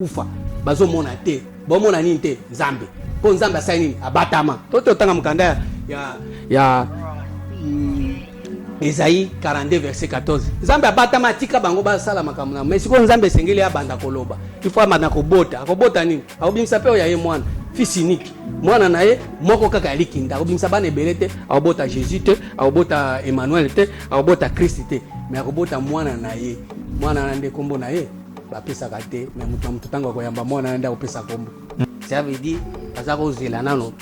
kufa bazomona te bomona nini te nzambe po nzambe asali nini abatama totanga mukanda ya Esaïe 42 verset 14 nzambe abatama atika bango basala makambo na mais siko nzambe esengeli abanda koloba ifo amana kobota nini akobimisa pe oyo ya ye mwana fils unique mwana na ye moko kaka alikinda akobimisa bana ebele te akobota Jésus te akobota Emmanuel te akobota Christ te mais akobota mwana na ye mwana na nde kombo na ye bapesaka te mais mutu tango koyamba mwana na nde akopesa kombo ça veut dire aza kozela nano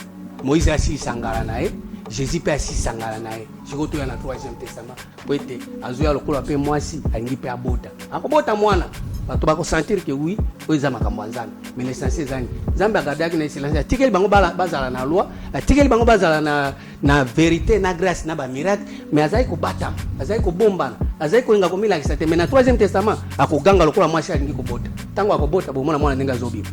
Moïse asisangala na ye Jésus pe asisangala na ye sikoto ya na 3e testament po ete azoya lokola pe mwasi alingi pe abota akobota mwana bato bakosentir ke oui oyo eza makambo ya nzambe mais l'essentiel ezani nzambe agardaki na silence atikeli bango bazala na loi atikeli bango bazala na vérité na grâce na bamiracle mais azali kobatama azali kobombana azali kolinga komilakisa te mais na 3e testament akoganga lokola mwasi alingi kobota ntango akobota bomona mwana ndenge azobima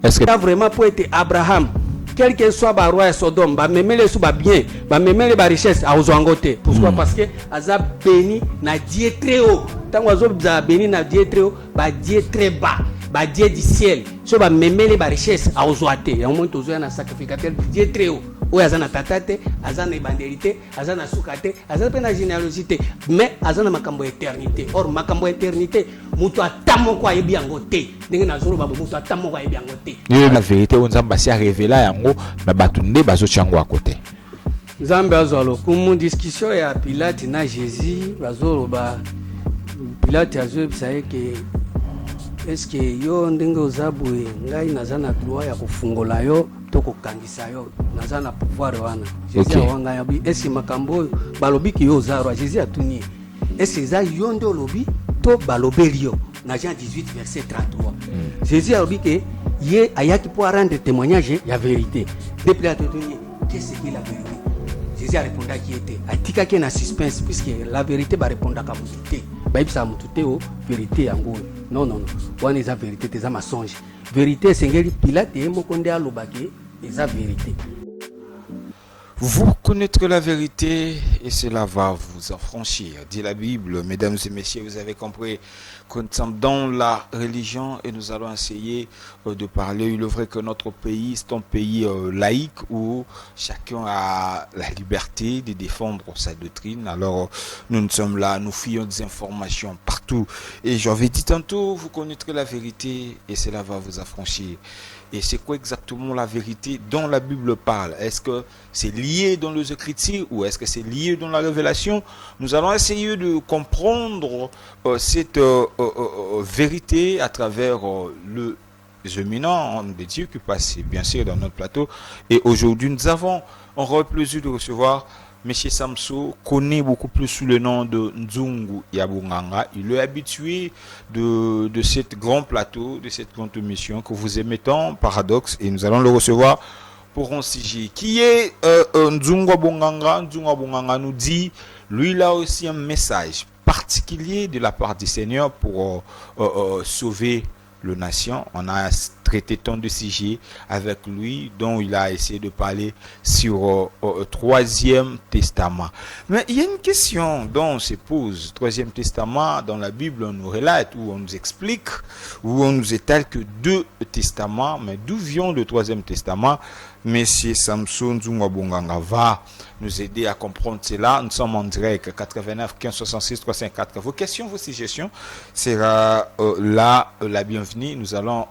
est-ce que vraiment po ete Abraham quel que soit ba roi Sodome ba memele sous ba bien ba memele ba richesse a ozwangote pourquoi parce que aza béni na Dieu très haut tango azo za béni na Dieu très haut ba Dieu très bas ba Dieu du ciel so ba memele ba richesse a ozwate ya moment ozo na sacrificateur Dieu très haut oyo aza na tatate aza na bandelité aza na sukate aza pe na générosité mais aza na makambo éternité or makambo éternité mutu atamoko ayebi yango te ndenge nazolo babo mutu atamoko ayebi yango te la vérité on nzamba si révéla yango mais batu nde bazo chango à côté nzambe azolo kumu discussion ya Pilate na Jésus bazolo ba Pilate azo bisaye ke est-ce que yo ndenge ozabwe ngai naza na droit ya kufungola yo to kokangisa yo naza na pouvoir wana Jésus awanga ya bi est-ce makambo balobi ki yo ozarwa Jésus atuni est-ce za yo ndo lobi to balobeli yo na Jean 18 verset 33 Jésus alobi ke ye ayaki pour rendre témoignage ya vérité depuis atuni qu'est-ce que la vérité Jésus a répondu qui était atika ki na suspense puisque la vérité ba répondre ka mutute ba ibisa mutute o vérité yango non wana eza vérité eza mensonge vérité sengeli Pilate ye moko nde alobaki eza vérité. Vous connaîtrez la vérité et cela va vous affranchir, dit la Bible. Mesdames et messieurs, vous avez compris que nous sommes dans la religion et nous allons essayer de parler. Il est vrai que notre pays, c'est un pays laïque où chacun a la liberté de défendre sa doctrine. Alors, nous sommes là, nous fuyons des informations partout. Et j'avais dit tantôt, vous connaîtrez la vérité et cela va vous affranchir. Et c'est quoi exactement la vérité dont la Bible parle? Est-ce que c'est lié dans les Écritures ou est-ce que c'est lié dans la révélation? Nous allons essayer de comprendre cette vérité à travers le éminent de Dieu qui passe bien sûr dans notre plateau. Et aujourd'hui, nous avons un plaisir de recevoir Monsieur Samso, connaît beaucoup plus sous le nom de Nzungu Yabunganga. Il est habitué de cette grand plateau, de cette grande émission que vous aimez tant, Paradoxe, et nous allons le recevoir pour un sujet qui est Nzungu Yabunganga. Nzungu Yabunganga nous dit, lui, il a aussi un message particulier de la part du Seigneur pour sauver le nation. On a traité tant de sujets avec lui dont il a essayé de parler sur le 3e testament. Mais il y a une question dont on se pose. 3e testament, dans la Bible, on nous relate, où on nous explique, où on nous étale que 2 testaments. Mais d'où vient le 3e testament? Monsieur Samson Nzungwa va nous aider à comprendre cela. Nous sommes en direct 89 15 66 354. Vos questions, vos suggestions sera là la bienvenue. Nous allons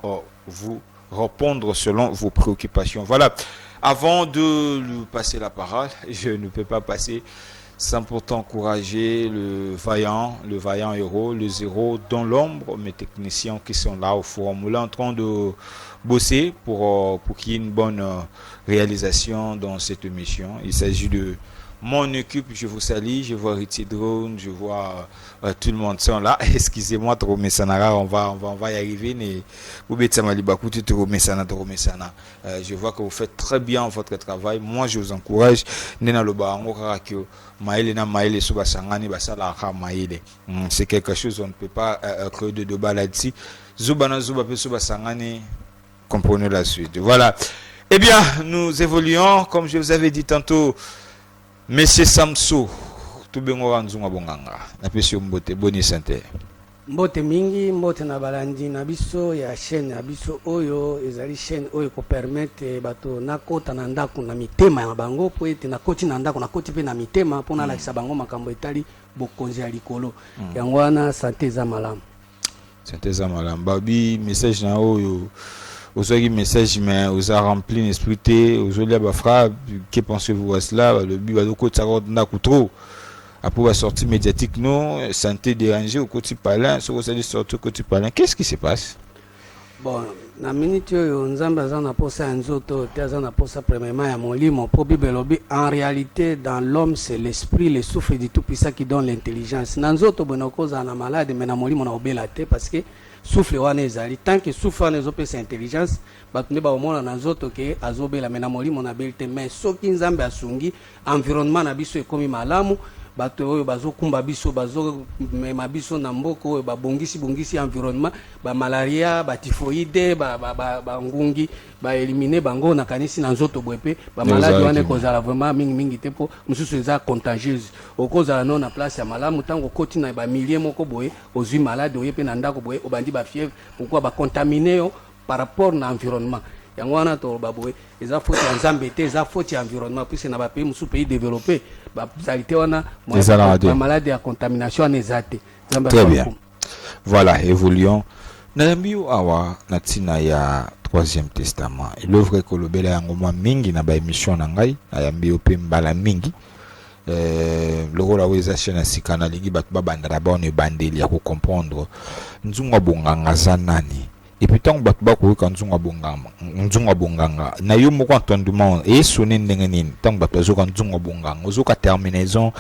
vous répondre selon vos préoccupations. Voilà. Avant de lui passer la parole, je ne peux pas passer sans pourtant encourager le vaillant héros, le zéro dans l'ombre, mes techniciens qui sont là au forum, là en train de bosser pour qu'il y ait une bonne réalisation dans cette émission. Il s'agit de mon équipe, je vous salue, je vois Riti Drone, je vois tout le monde sont là. Excusez-moi, trop Messanara, on va y arriver. Je vois que vous faites très bien votre travail. Moi, je vous encourage. C'est quelque chose, on ne peut pas créer de débat là-dessus. Comprenez la suite. Voilà. Eh bien, nous évoluons, comme je vous avais dit tantôt, Monsieur Samso, tout bien Nzunga Bonganga. La question mbote, bonne santé. Mbote mingi, mbote na balandi na biso ya chaîne ya biso oyo ezali chaîne oyo ko permettre bato nakota na ndako na mitema ya bango po ete nakoti na ndako nakoti pe na mitema pona lakisa bango makambo etali bokonzi ya likolo. Yango wana santé za malamu. Santé za malamu. Babi message na oyo aujourd'hui message mais vous a rempli l'esprit te aujourd'hui ba frère que pensez-vous à cela le but va ko tsaka ndako trop. Après la sortie médiatique, non, santé dérangée au côté palin, sur la sortie au côté palin. Qu'est-ce qui se passe? Bon, na minute yo nzambe azana posa nzoto, te azana posa premièrement ya molimo, po Bible lobi en réalité dans l'homme c'est l'esprit, le souffle du tout puissant qui donne l'intelligence. Na nzoto bonoko za na malade mais na molimo na obela te parce que souffle wana ezali tant que souffle wana ezopesa intelligence bato nde baomona na nzoto ke azobela mais na molimo na beli te mais soki nzambe asungi environnement na biso ekomi malamu bato oyo bazokumba biso bazomema biso na mboko oyo babongisi environnement ba malaria ba typhoïde ba ngungi ba éliminer bango na kanisi na nzoto bwepe ba maladie wana kozala vraiment mingi te po mususu eza contagieuse okozala no na place ya malamu tango koti na ba milliers moko boye ozwi malade oyepe na ndako boye obandi ba fièvre pourquoi ba contaminer yo par rapport na environnement yango wana to baboye eza faute ya nzambe te eza faute ya environnement puisque na ba pays musu pays développé ba zalité wana ba maladie ya contamination wana eza te. Très bien. Voilà, évoluons. Nayambio awa natina ya Troisième Testament. L'œuvre kolobela yango mwa mingi na ba émission na ngai nayambio pe mbala mingi. Lokola weza chena sikana lingi batu babandara ba on bandeli ya ko comprendre nzunga bonganga za nani. Et puis tant batu bakoyoka nzunga bonganga na yo moko entendement et sonner ndenge nini tant batu azoka nzunga bonganga ozoka terminaison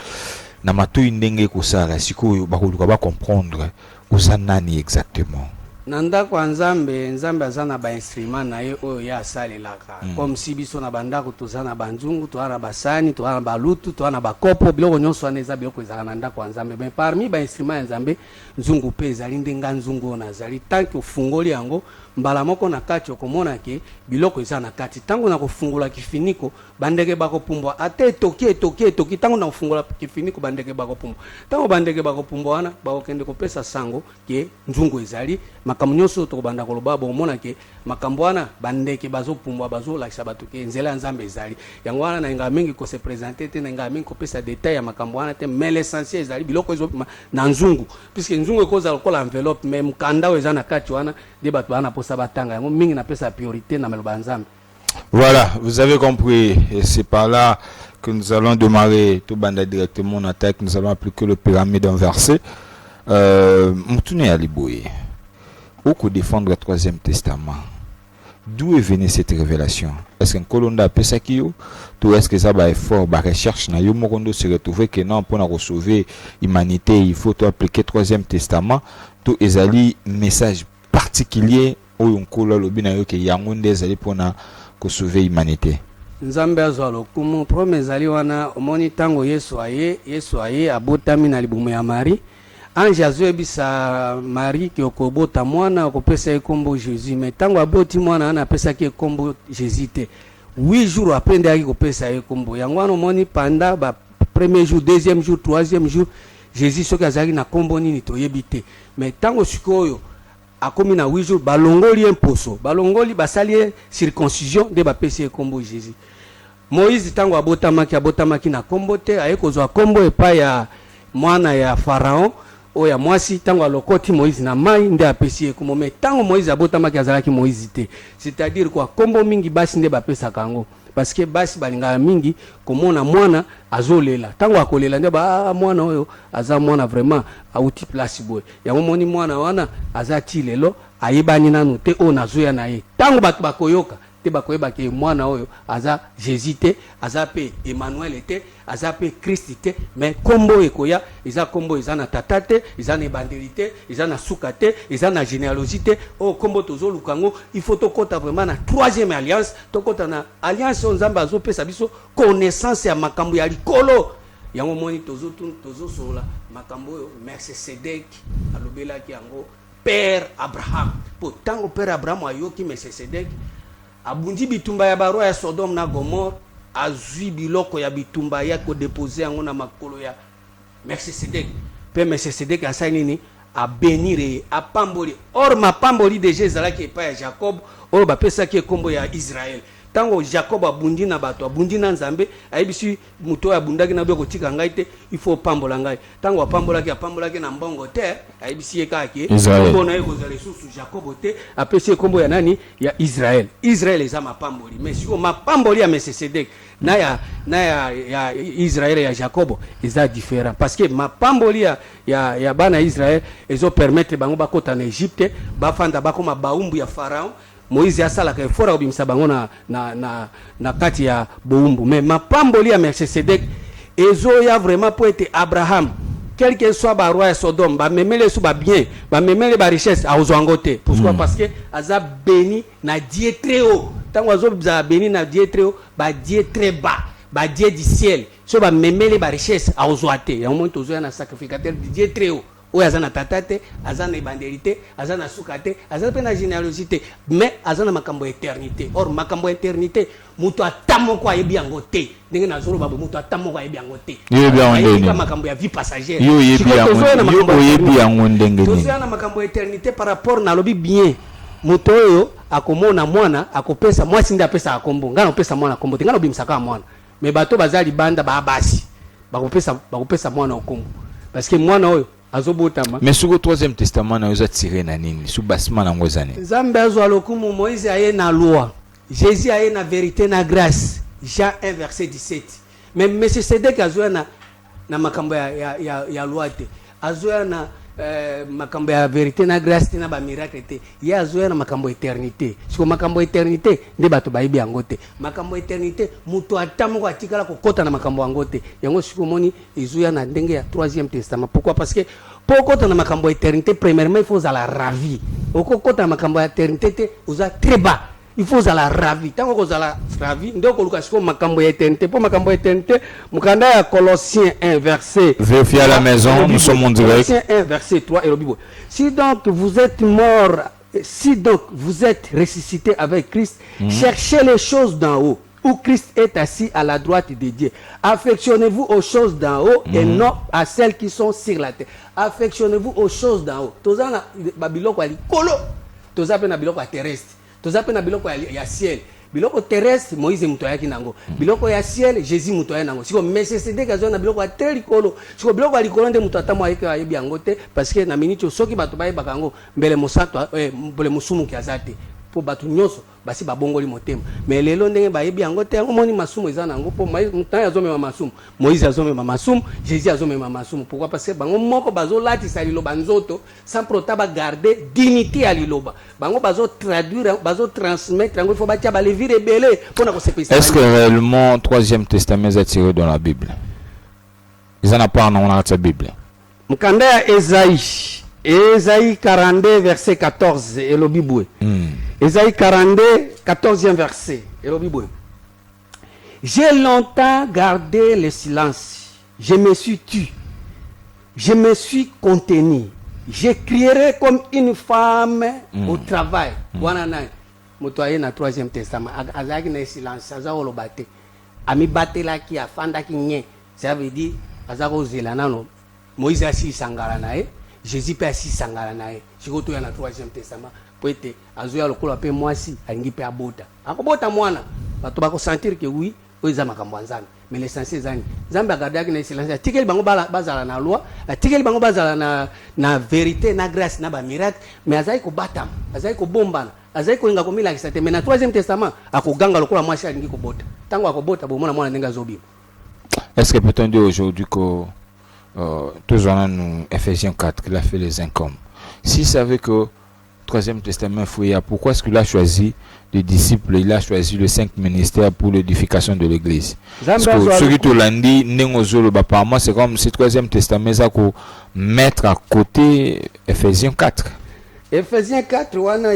na matoi ndenge kosala sikoyo bakoluka ba comprendre oza nani exactement. Na ndako ya nzambe aza na ba instrument na ye oyo ya asalelaka comme si biso na bandako toza na banzungu toza na basani toza na balutu toza na bakopo biloko nyonso wana eza biloko ezala na ndako ya nzambe mais parmi ba instrument ya nzambe nzungu mpe ezali ndenga nzungu oyo nazali tanke ofungoli yango mbala moko na kati okomona ke biloko eza na kati tango na kofungola kifiniko bandeke bakopumbwa ate etoki tango na kofungola kifiniko bandeke bakopumbwa tango bandeke bakopumbwa wana bakokende kopesa sango ke nzungu ezali makambo nyonso tokobanda koloba bomona ke makambo wana bandeke bazopumbwa bazolakisa bato ke nzela ya nzambe ezali yango wana na inga mingi kose présenter te na inga mingi kopesa détail ya makambo wana te mais l'essentiel ezali biloko ezo na nzungu puisque nzungu ekoza lokola enveloppe mais mkanda oyo eza na kati wana de bato bana posa batanga yango mingi na pesa priorité na meloba nzambe. Voilà, vous avez compris, et c'est par là que nous allons démarrer tout banda directement en attaque, nous allons appliquer le pyramide inversé. Moutoune Aliboye, où qu'on défendre le Troisième Testament, d'où est venue cette révélation? Est-ce qu'un colonne a pensé qu'il y a, ou est-ce que ça va être fort, la recherche na yo mokondo se retrouver que non pour nous sauver l'humanité, il faut appliquer le Troisième Testament, tout ezali message particulier où on colle le binayo que yangonde ezali pour na ko sauver l'humanité. Nzambe azwa lokumu prome ezali wana omoni tango Yesu aye abotami na libumu ya Marie. Ange azoyebisa Marie ki okobota mwana okopesa ye kombo Jésus mais tango aboti mwana ana apesa ki kombo Jésus te 8 jours après nde aki kopesa ye kombo yango wana omoni pendant ba premier jour deuxième jour troisième jour Jésus soki azali na kombo nini toyebi te mais tango sikoyo akomi na 8 jours balongoli imposo balongoli basali circoncision de bapesa ye kombo Jésus. Moïse tango abotamaki na kombo te aye kozwa kombo epai ya mwana ya Pharaon oya mwasi tango alokoti Moïse na mai nde apesi ye kombo mais tango Moïse abotamaki azalaki Moïse te c'est-à-dire quoi kombo mingi basi nde bapesa kango parce que basi balingaka mingi komona mwana azolela tango akolela nde ba mwana oyo aza mwana vraiment auti place boy yango moni mwana wana aza ti lelo ayebani nanu te o nazoya na ye tango bato bakoyoka te bakoyeba ke mwana oyo aza Jésus te aza pe Emmanuel te aza pe Christ te mais kombo ekoya eza kombo eza na tata te eza na ebandeli te eza na suka te eza na généalogie te o kombo tozoluka ngo il faut tokota vraiment na troisième alliance tokota na alliance nzambe azopesa biso connaissance ya makambo ya likolo yango moni tozosola makambo oyo Melchisedek alobelaki yango père Abraham po tango père Abraham ayoki Melchisedek abundi bitumba ya barua ya Sodome na Gomorre azwi biloko ya bitumba ya ko déposer yango na makolo ya Melchisedek pe Melchisedek asali nini a bénir a pamboli. Or ma pamboli de Jézala qui est pas Jacob, or ba pesa qui est combo ya Israël. Tango Jacob abundi na bato abundi na Nzambe ayebisi muto ya bundaki na beko tika ngai te il faut pambola ngai tango apambola ki na mbongo te ayebisi ekaki kombo na eko za lesusu Jacob te apesi kombo ya nani ya Israël. Israël eza mapamboli mais siko mapamboli ya Melchisedek na ya Israël ya Jacob eza différent parce que mapamboli ya bana Israël ezo permettre bango bakota na Egypte bafanda bakoma baumbu ya Pharaon. Moïse asalaka efora obimisa bango na kati ya boumbu mais mapamboli ya Melchisedek ezo ya vraiment pour être Abraham quel que soit ba roi ya Sodome ba memele su ba bien ba memele ba richesse a ozwangote pourquoi parce que aza béni na Dieu très haut tango azo za béni na Dieu très haut ba Dieu très bas ba Dieu du ciel so ba memele ba richesse a ozwate ya moment ozo na sacrificateur du Dieu très haut. Oui, azana tatate, azana bandelité, azana sukate, azana pena généalogie, mais azana makambo éternité. Or makambo éternité, muto atamo kwa yebi angote. Ndenge na zoro babu muto atamo kwa yebi angote. Yebi angote. Makambo ya vie passagère. Yo yebi angote. Tozo na makambo éternité par rapport na lobi bien. Muto yo akomona mwana akopesa mwasi nda pesa akombo. Ngana pesa mwana akombo. Ngana bimsaka mwana. Mais bato bazali banda ba basi. Bakopesa mwana okombo. Parce que mwana oyo mais sur le troisième testament na uza tiré na nini sous basement na ngozane Nzambe azwa lokumu Moïse aye na loi Jésus aye na vérité na grâce Jean 1 verset 17 mais Melchisedek azwa na makambo ya loi te azwa na makambo ya vérité na grâce te na ba miracle te ya azwa na makambo éternité siko makambo éternité nde bato bayibi yango te makambo éternité muto atamo ko atikala kokota na makambo yango te yango siko moni ezuya na ndenge ya troisième testament pourquoi parce que pour kota na makambo éternité premièrement il faut la ravi okokota na makambo éternité te uza très bas il faut la ravi tango ko la ravi ndoko luka siko makambo éternité pour makambo éternité mukanda ya Colossiens 1 verset vérifiez à la maison nous sommes en direct Colossiens 1 verset 3 et le Bible si donc vous êtes morts si donc vous êtes ressuscités avec Christ cherchez les choses d'en haut où Christ est assis à la droite de Dieu. Affectionnez-vous aux choses d'en haut et non à celles qui sont sur la terre. Affectionnez-vous aux choses d'en haut. Toza na babiloko ya likolo. Toza pe na biloko ya terrestre. Toza pe na biloko ya ciel. Biloko terrestre Moïse muto yaki nango. Biloko ya ciel Jésus muto yaki nango. Siko Melchisedek azo na biloko ya terre likolo. Siko biloko ya likolo nde muto atamo ayeke ayebi yango te parce que na miniti soki bato bayebaka yango mbele mosanto mbele mosumu ki azate. Po batu nyonso basi babongoli motema mais lelo ndenge bayebi yango te yango moni masumu eza nango po mutan azomema masumu Moïse azomema masumu Jésus azomema masumu pourquoi parce que bango moko bazolatisa liloba nzoto sans prota garder dignité ya liloba bango bazotraduire bazotransmettre yango il faut batia balevire ebele mpona kosepesa. Est-ce que réellement troisième testament est tiré dans la Bible? Ils en a pas dans la Bible. Mukanda ya Esaïe 42 verset 14 et le Bible. Esaïe 42 14e verset et le Bible. J'ai longtemps gardé le silence. Je me suis tu. Je me suis contenu. Je crierai comme une femme au travail. Voilà motoye na troisième testament. Azaki na silence, azako lobate. Ami batela ki afanda ki nye. Ça veut dire azako zelana no. Moïse asi sangala na e. Jésus peut assis sangala nae. Siko to ya na troisième testament. Po ete azoya lokola pe mwasi alingi pe abota. Akobota mwana. Bato bako sentir que oui, oza makambo nzambe. Mais l'essentiel zani. Nzambe agardaki na silence. Tikeli bango bazala na loi, tikeli bango bazala na vérité, na grâce, na ba miracle, mais azai ko batam, azai ko bombana, azai ko inga ko mila kisate. Mais na troisième testament, akoganga lokola mwasi alingi ko bota. Tango akobota bo mwana ndenga zobi. Est-ce que peut-on dire aujourd'hui que tous en nous Ephésiens 4 qu'il a fait les incombes. S'il savait que troisième testament fouillé, pourquoi est-ce qu'il a choisi les disciples, il a choisi les 5 ministères pour l'édification de l'église? Parce que ce qui te l'a dit, par moi c'est comme ce troisième testament ça qu'on mettre à côté Ephésiens 4. Ephésiens 4,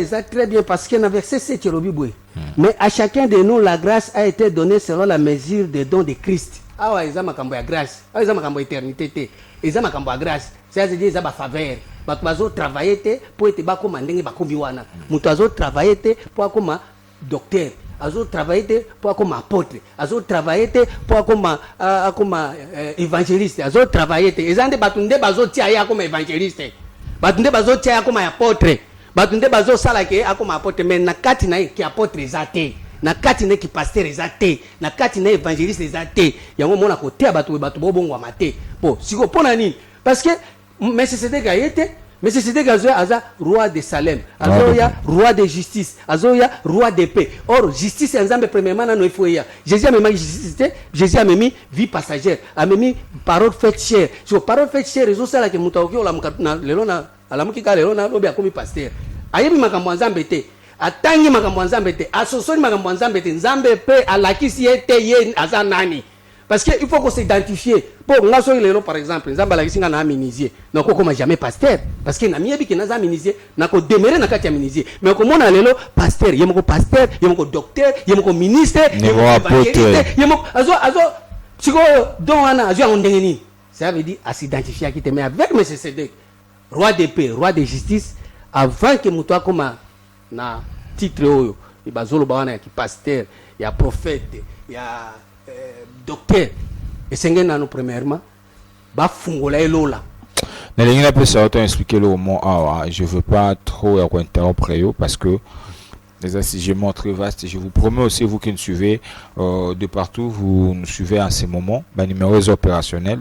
c'est très bien parce qu'il y a un verset 7 sur le Bible. Mais à chacun de nous la grâce a été donnée selon la mesure des dons de Christ. Ah ouais, ils ont makambo ya grâce. Ah ils ont makambo éternité. Ils ont makambo ya grâce. C'est-à-dire ils ont ba faveur. Bato bazo travailler pour être ba comme ndenge ba komi wana. Muto azo travailler pour comme docteur. Azo travailler pour comme apôtre. Azo travailler pour comme évangéliste. Azo travailler. Ils ont des bato nde bazo tia ya comme évangéliste. bato nde bazotia akoma apôtre bato nde bazosala ke akoma apôtre mais na kati na ye ki apôtre eza te na kati na ye ki pasteur eza te na kati na ye évangéliste eza te yango mona kotea bato bobongwama te po siko mpona nini parce que Melchisedek aye te Melchisedek aza roi de Salem azoya roi de justice azoya roi de paix or justice ya nzambe premièrement nano ifo ya Jésus amemaki justice te Jésus amemi vie passagère amemi parole faite chère so parole faite chère ezosala ke moto akoki olamuka na lelo na alamuki ka lelo na lobi akomi pasteur ayebi makambo ya nzambe te atangi makambo ya nzambe te asosoli makambo ya nzambe te nzambe pe alakisi ye te ye aza nani parce que il faut qu'on s'identifier pour nga so lelo par exemple nzambe alakisi nga na aminizier na kokoma jamais pasteur parce que na miyebi ke na aminizier na ko demeurer na kati ya aminizier mais komona lelo pasteur yemoko docteur yemoko ministre yemoko apôtre yemoko azo siko don wana azo ndenge nini ça veut dire à s'identifier qui te mais avec Melchisedek roi de paix roi de justice avant que muto akoma na titre oyo ibazolo bawana ya ki pasteur ya prophète ya docteur esengeli nano premièrement bafungola elola nalingi na pesa autant expliquer le mot awa je veux pas trop interrompre yo parce que les enseignements très vastes. Je vous promets aussi, vous qui nous suivez de partout, vous nous suivez en ce moment. Ben, numéro opérationnel.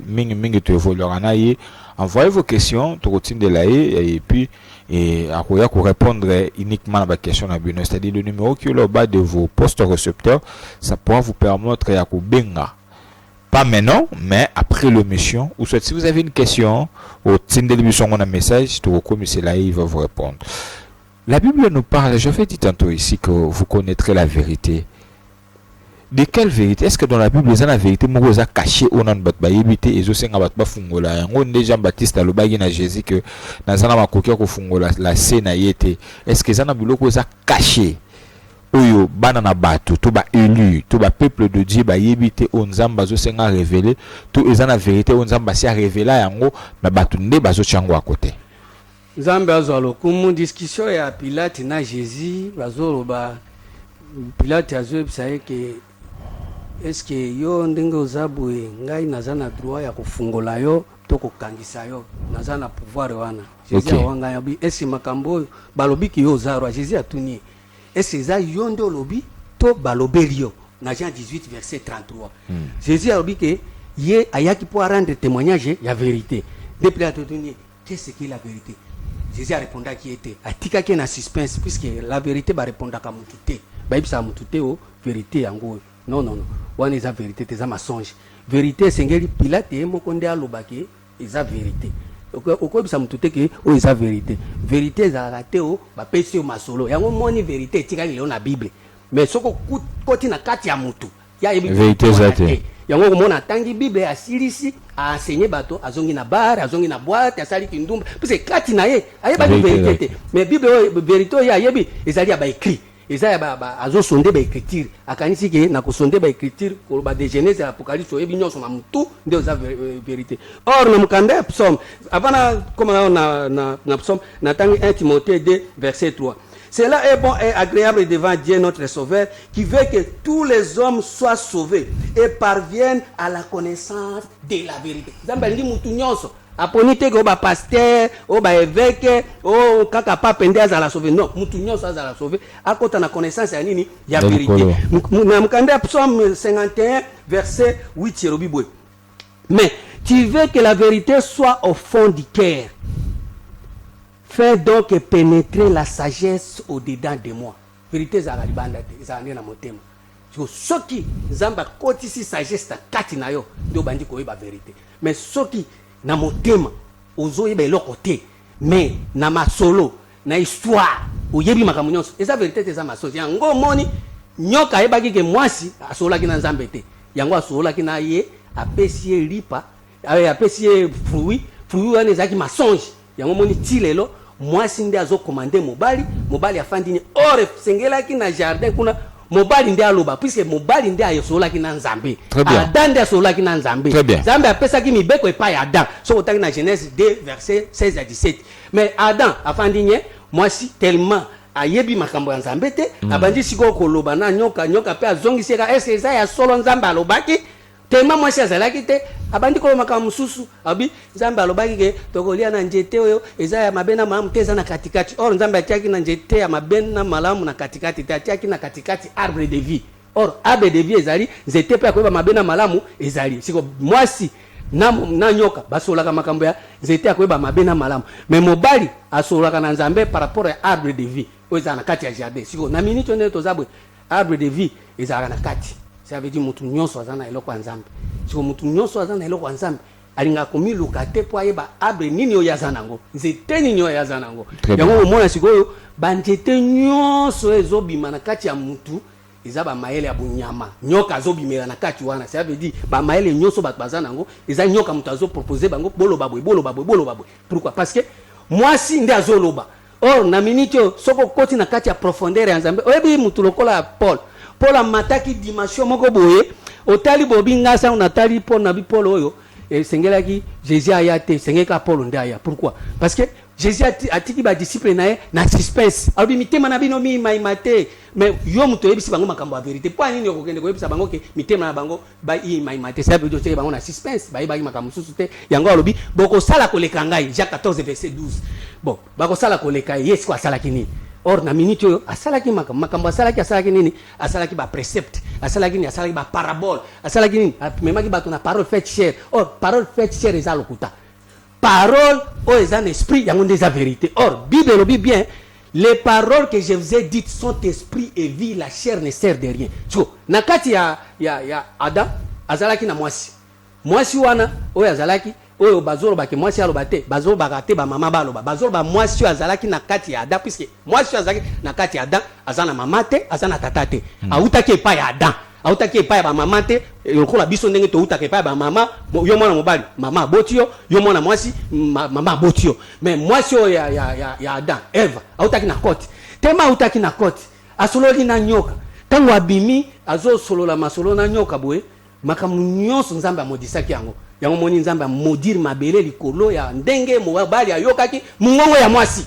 Envoyez vos questions, de la et puis à répondre uniquement à la question. C'est-à-dire le numéro qui est au bas de vos postes récepteurs, ça pourra vous permettre à benga. Pas maintenant, mais après l'émission. Ou soit si vous avez une question, au titre de l'émission, on a un message, tout comme c'est là, il va vous répondre. La Bible nous parle, je vais dire tantôt ici que vous connaîtrez la vérité. De quelle vérité? Est-ce que dans la Bible, il y a la vérité qui est cachée au nom de Batbaïbité et aussi en Batbafungola? On est Jean-Baptiste à l'Obagi na Jésus que dans un amakokia ko fungola la scène a été. Est-ce que ça n'a pas été caché? Oyo banana batu to ba élu to ba peuple de Dieu ba yebité onzamba zo senga révélé to ezana vérité onzamba si a révélé yango na batu nde bazo chango à côté. Nzambe azalo kumu discussion ya Pilate na Jésus bazolo ba Pilate azo bisaye ke est-ce que yo ndenge ozabwe ngai nazana droit ya kufungola yo to kokangisa yo nazana pouvoir wana Jésus awanga yabi est-ce makambo balobi ki yo zaro Jésus atuni est-ce ça yo ndo lobi to balobeli yo na Jean 18 verset 33 Jésus alobi ke ye ayaki pour rendre témoignage ya vérité de Pilate atuni qu'est-ce qui est la vérité Jésus a répondu qui était atika qui na suspense puisque la vérité va répondre à mutute ba ibisa mutute o vérité yango non wana eza vérité eza mensonge vérité sengeli Pilate moko nde alobaki eza vérité okobisa mutute ke o eza vérité vérité eza te o ba pesi o masolo yango moni vérité etikali leo na Bible mais soko koti na kati ya mutu ya vérité zate yango komona tangi Bible asilisi a enseigner bato azongi na bar azongi na boîte asali kindumba parce que kati na ye ayeba vérité te mais Bible vérité ya yebi ezali ba écrit ezali ba azo sonde ba écriture akanisi ke na ko sonde ba écriture ko ba de Genèse Apocalypse yebi nyonso na mutu ndio za vérité or na mukanda psaume avana koma na psaume na tangi 1 Timothée 2 verset 3. Cela est bon et agréable devant Dieu notre Sauveur qui veut que tous les hommes soient sauvés et parviennent à la connaissance de la vérité. Zambali mutu nyonso aponite ko ba pasteur o ba évêque o kaka pa pende azala sauver non mutu nyonso azala sauver akota na connaissance ya nini ya vérité. Na mukanda psaume 51 verset 8 yerobibwe. Mais tu veux que la vérité soit au fond du cœur. Fais donc pénétrer la sagesse au-dedans de moi. Vérité za libanda te, za na motema. Soki nzamba kotisi sagesse ta kati na yo, do bandi ko yeba vérité. Mais soki na motema ozo yeba eloko te, mais na masolo, na histoire, oyebi makambo nyonso. Eza vérité te za masozi. Yango moni nyoka yebaki ke mwasi asola ki na nzambe te. Yango asola ki na ye apesi ye lipa, apesi ye fruit wana ezaki mensonge. Yango moni ti lelo mwasi nde azo commander mobali afandi ni or sengelaki na jardin kuna mobali nde aloba puisque mobali nde ayosolaki na nzambe Adam nde asolaki na nzambe nzambe apesaki mibeko epai ya Adam so otaki na Genèse 2 verset 16 à 17 mais Adam afandi nye mwasi tellement ayebi makambo ya nzambe te abandi siko koloba na nyoka pe azongiseka est-ce eza ya solo nzambe alobaki tellement mwasi azalaki te abandi koloba makambo mosusu abi nzambe alobaki ke tokolia na nzete oyo eza ya mabe na malamu te eza na katikati. Or nzambe atiaki na nzete ya mabe na malamu na katikati te, atiaki na katikati arbre de vie. Or arbre de vie ezali nzete pe akoyeba mabe na malamu ezali siko mwasi na nyoka basolaka makambo ya nzete akoyeba mabe na malamu, mais mobali asolaka na nzambe par rapport à arbre de vie oyo eza na kati ya jardin. Siko na minute onde tozabwe arbre de vie ezalaka na kati, ça veut dire mutu nyonso aza na eloko ya nzambe. Siko mutu nyonso aza na eloko ya nzambe alinga komiluka te po ayeba arbre nini oyo aza nango, nzete nini oyo aza nango. Yango omona sikoyo banzete nyonso ezobima na kati ya mutu eza ba maele ya bunyama, nyoka azobimela na kati wana. Ça veut dire ba maele nyonso bato baza nango eza nyoka mutu azo proposer bango boloba boy. Pourquoi? Parce que mwasi nde azoloba. Or na minute soko koti na kati ya profondeur ya nzambe oyebi mutu lokola Paul amataki dimension moko boye otali bobinga sa unatali Paul na bi Paul oyo sengelaki Jésus ayate sengeka Paul nde aya. Pourquoi? Parce que Jésus atiki ba disciple nae na suspense alobi mitema na bino mi maimate, mais yo muto yebisi bango makambo ya vérité. Kwa nini okokende koyebisa bango ke mitema na bango ba i maimate? Ça veut dire bango na suspense ba yebaki makambo susu te. Yango alobi boko sala koleka ngai, Jacques 14 verset 12. Bon bako sala koleka yes kwa sala kini. Or na minute yo asalaki makambo asalaki nini? Asalaki ba précepte, asalaki ni asalaki ba parabole, asalaki nini? Memaki bato na parole faite chair. Or parole faite chair eza lokuta. Parole ou est un esprit, il y a des vérités. Or, Bible le dit bien, les paroles que je vous ai dites sont esprit et vie, la chair ne sert de rien. So, nakati ya Adam, azalaki na mwasi. Mwasi wana, ou azalaki, ou bazolo ba ke mwasi alobate, bazolo ba kate ba mama ba loba. Bazolo ba mwasi azalaki nakati ya Adam, puisque mwasi azalaki nakati ya Adam, azana mamate, azana tatate. Autaki pa ya Adam. Autaki pa ba mama te yokola biso ndenge to utaki pa ba mama yo mwana mobali mama botio yo mwana mwasi mama botio, mais mwasi ya Adam Eva autaki na koti tema autaki na koti asololi na nyoka tango abimi azo solola masolo na nyoka boye makamu nyonso nzambe amodisaki yango moni nzambe amodire mabele likolo ya ndenge mobali ayokaki mungongo ya mwasi.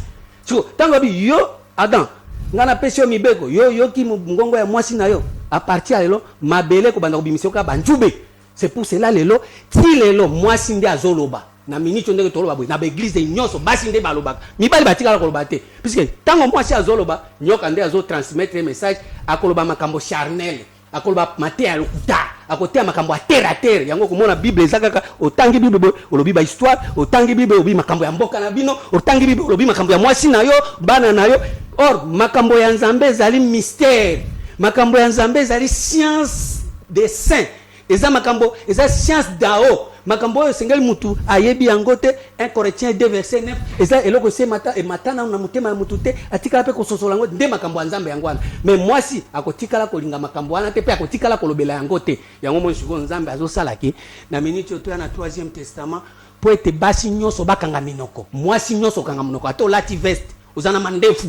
So tango abi yo Adam ngana pesio mibeko yo ki mungongo ya mwasi na yo à partir de là mabele ko banda kobimisio ka banjube. C'est pour cela lelo ti lelo mwasi nde azoloba na minute ndenge toloba boy na ba église de nyonso basi nde baloba mibali batika koloba te, puisque tango mwasi azoloba nyoka nde azo transmettre un message akoloba makambo charnel akoloba mate ya lokuta akotea makambo ya terre à terre. Yango komona Bible ezakaka otangi Bible boy olobi ba histoire, otangi Bible obi makambo ya mboka na bino, otangi Bible olobi makambo ya mwasi na yo bana na yo. Or makambo ya nzambe ezali mystère, makambo ya nzambe ezali science des saints, eza makambo eza science dao, makambo oyo sengeli mutu ayebi yango te. 1 Corinthiens 2 verset 9 eza eloko se mata e matana na mutema ya mutu te atikala pe kososola yango nde makambo ya nzambe yango wana. Mais mwasi akotikala kolinga makambo wana te pe akotikala kolobela yango te. Yango mo siko nzambe azosalaki na minute to na 3e testament po ete basi nyonso bakanga minoko, mwasi nyonso kanga minoko ato lati veste uzana mandefu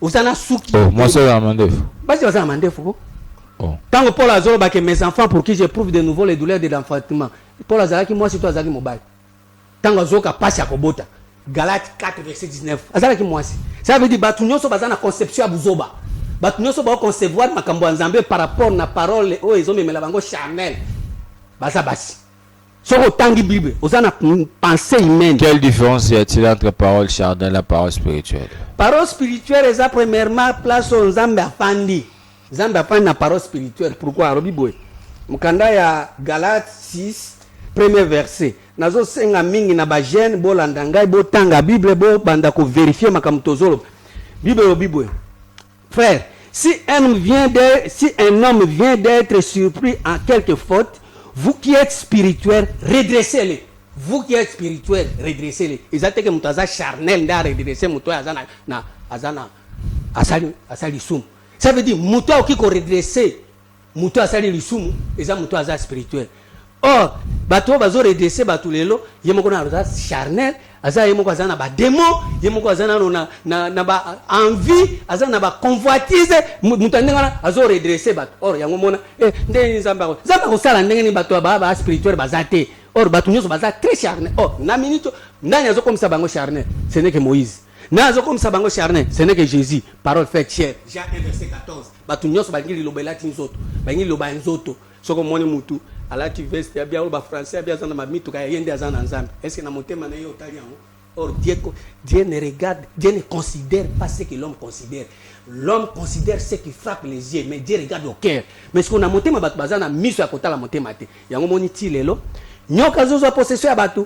uzana suki. Oh, moi c'est la mandefu. Basi uzana mandefu. Oh. Tant que Paul azoloba que mes enfants pour qui j'éprouve de nouveau les douleurs de l'enfantement. Paul azalaki moi si toi azalaki mobile. Tant que zoka passe à kobota. Galates 4 verset 19. Azalaki moi si. Ça veut dire batu nyonso bazana conception ya buzoba. Batu nyonso ba concevoir makambo ya Nzambe par rapport na parole o ezomemela bango charnel. Basa basi. Soko tangi Bible, ozana pensée humaine. Quelle différence y a-t-il entre parole charnelle et la parole spirituelle? Parole spirituelle est premièrement place au Nzambe afandi. Nzambe afandi na parole spirituelle. Pourquoi Robi boy? Mukanda ya Galates 6 premier verset. Nazo senga mingi na ba jeune bolanda ngai botanga Bible bo banda ko vérifier makambo tozolo. Bible Robi boy. Frère, si un homme vient d'être surpris en quelque faute, vous qui êtes spirituel, redressez-les. Vous qui êtes spirituel, redressez-les. Exactement que mutaza charnel nda redresser muto azana na azana asali sum. Ça veut dire muto qui ko redresser muto asali lisumu eza muto aza spirituel. Or bato bazo redresser bato lelo yemoko na aza charnel aza yemoko azana ba démon yemoko azana na ba envie azana ba convoitise muto ndengana azo redresser bato. Or yango mona ndenge nzamba ko sala ndenge ni bato ba spirituel bazate. Or bato nyonso baza très charnel. Or na minute ndani azo comme ça bango charnel, ce n'est que Moïse. Na azo comme ça bango charnel, ce n'est que Jésus, parole faite chair. Jean 1 verset 14. Bato nyonso bangi lobela tinzoto, bangi loba nzoto. Soko moni mutu alati veste ya bien ba français ya bien za na mamitu ka yende za na nzambe. Est-ce que na motema na yo tali yango? Or Dieu ne regarde, Dieu ne considère pas ce que l'homme considère. L'homme considère ce qui frappe les yeux, mais Dieu regarde au cœur. Mais ce qu'on a monté ma batu bazana miso ya kotala motema te. Yango moni ti lelo, nyoka zozo possession ya batu.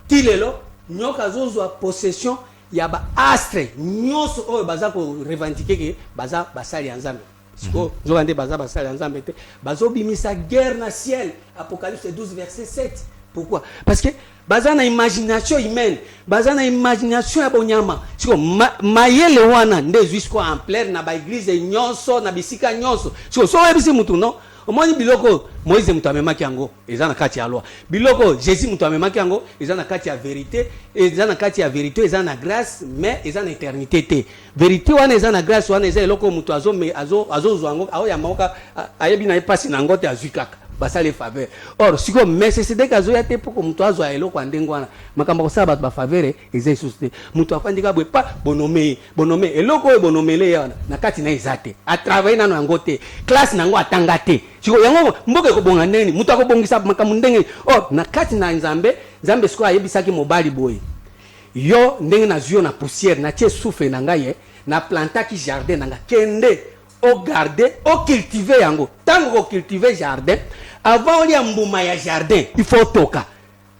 Ti lelo, nyoka zozo possession ya ba astre. Nyoso oyo baza ko revendiquer que baza basali ya nzambe. Siko nzokande baza basali ya nzambe te. Bazo bimisa guerre na ciel. Apocalypse 12 verset 7. Pourquoi? Parce que baza na imagination humaine, baza na imagination ya bonyama. Siko mayele wana nde jusqu'au en plein na ba église nyonso na bisika nyonso. Siko so yebisi mutu no. Omoni biloko Moïse mutu amemaki yango eza na kati ya loi. Biloko Jésus mutu amemaki yango eza na kati ya vérité, eza na kati ya vérité, eza na grâce, mais eza na éternité te. Vérité wana eza na grâce wana eza eloko mutu azo zwango ayo ya maoka ayebi na epasi na ngote azwikaka. Basale faveur. Or siko Melchisedek azoya te poko mutu azwa eloko andengwana makambo kosala bato ba faveur eza isuste mutu afandika bwe pa bonome eloko e bonomele yana na kati na ezate a travailler nano yango te classe nango atanga te siko yango mboke ko bonga ndeni mutu akobongisa makambo ndenge or na kati na nzambe siko ayebisaki mobali boye yo ndenge na zio na poussière na tie souffle na ngai na plantaki jardin nanga kende au garder au cultiver yango tango ko cultiver jardin avant oli mbuma ya jardin il faut toka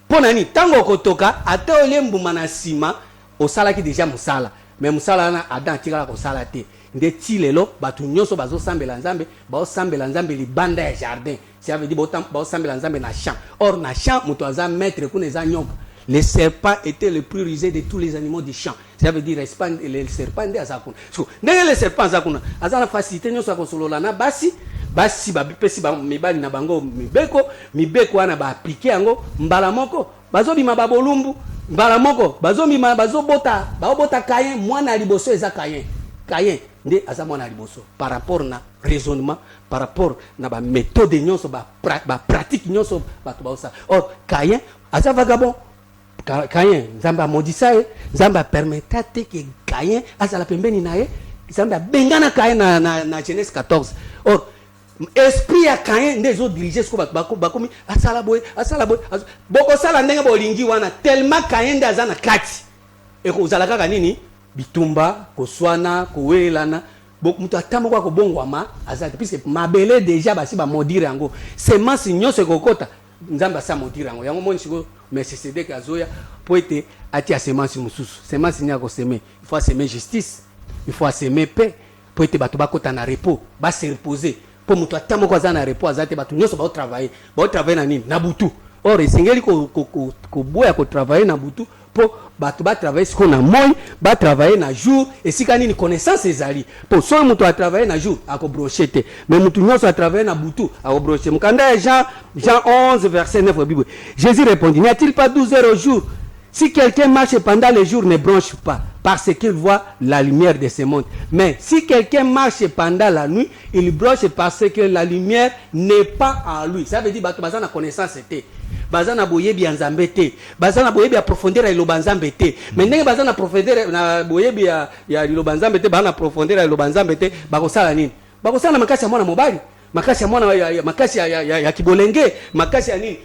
pona ni tango ko toka ata oli mbuma na sima osala ki déjà musala mais musala na adam tikala ko sala te nde ti lelo batu nyonso bazo sambela nzambe ba sambela nzambe libanda ya jardin ça veut dire ba sambela nzambe na champ or na champ muto aza maître kuna za nyoka. Les serpents étaient les plus rusés de tous les animaux du champ. Ça veut dire les serpents de Azakuna. Les serpents Azakuna. Azana facilité nous sa consolola na basi babipesi ba mibali na bango mibeko wana ba appliquer yango mbala moko bazo bima babolumbu mbala moko bazo bima bazo bota Caïn mwana liboso eza Caïn nde aza mwana liboso par rapport na raisonnement par rapport na ba méthode nyonso ba pratique nyonso ba tobaosa. Or Caïn aza vagabond. Caïn Zamba modisa Zamba permettra que Caïn azala pembeni na ye Zamba bengana Caïn na Genèse 14. Or esprit ya Caïn ndezo diriger ko bakomi asala boy boko sala ndenge bolingi wana tellement Caïn ndaza na kati e ko zala kaka nini bitumba koswana kowelana boko mutu atamoko ko bongwama azala puisque mabele déjà basi ba modire yango semence nyonso kokota nzamba sa modire yango moni siko Melchisedek azoya pour être ati a semence mususu semence nya ko semer il faut semer justice il faut semer paix pour être bato bakota na repos ba se reposer pour mutu atamo ko za na repos azate bato nyoso ba travailler na nini na butu or esengeli ko boya ko travailler na butu pour bato ba travailler ce qu'on a moi ba travailler na jour et si kanini connaissance ezali pour so mutu a travailler na jour ako brochete mais mutu nyoso a travailler na butu ako brocher mukanda Jean 11 verset 9 Bible. Jésus répondit, n'y a-t-il pas 12 heures au jour? Si quelqu'un marche pendant le jour, ne bronche pas parce qu'il voit la lumière de ce monde. Mais si quelqu'un marche pendant la nuit, il bronche parce que la lumière n'est pas en lui. Ça veut dire que baza na connaissance était. Baza na boyebi nzambe te. Baza na boyebi approfondeur ya lobanzambe te. Mais ndenge baza na profondeur na boyebi ya lobanzambe te, baza na profondeur ya lobanzambe te, bakosala nini? Bakosala makasi ya mwana mobali. Makasi ya mwana makasi ya kibolenge makasi ya nini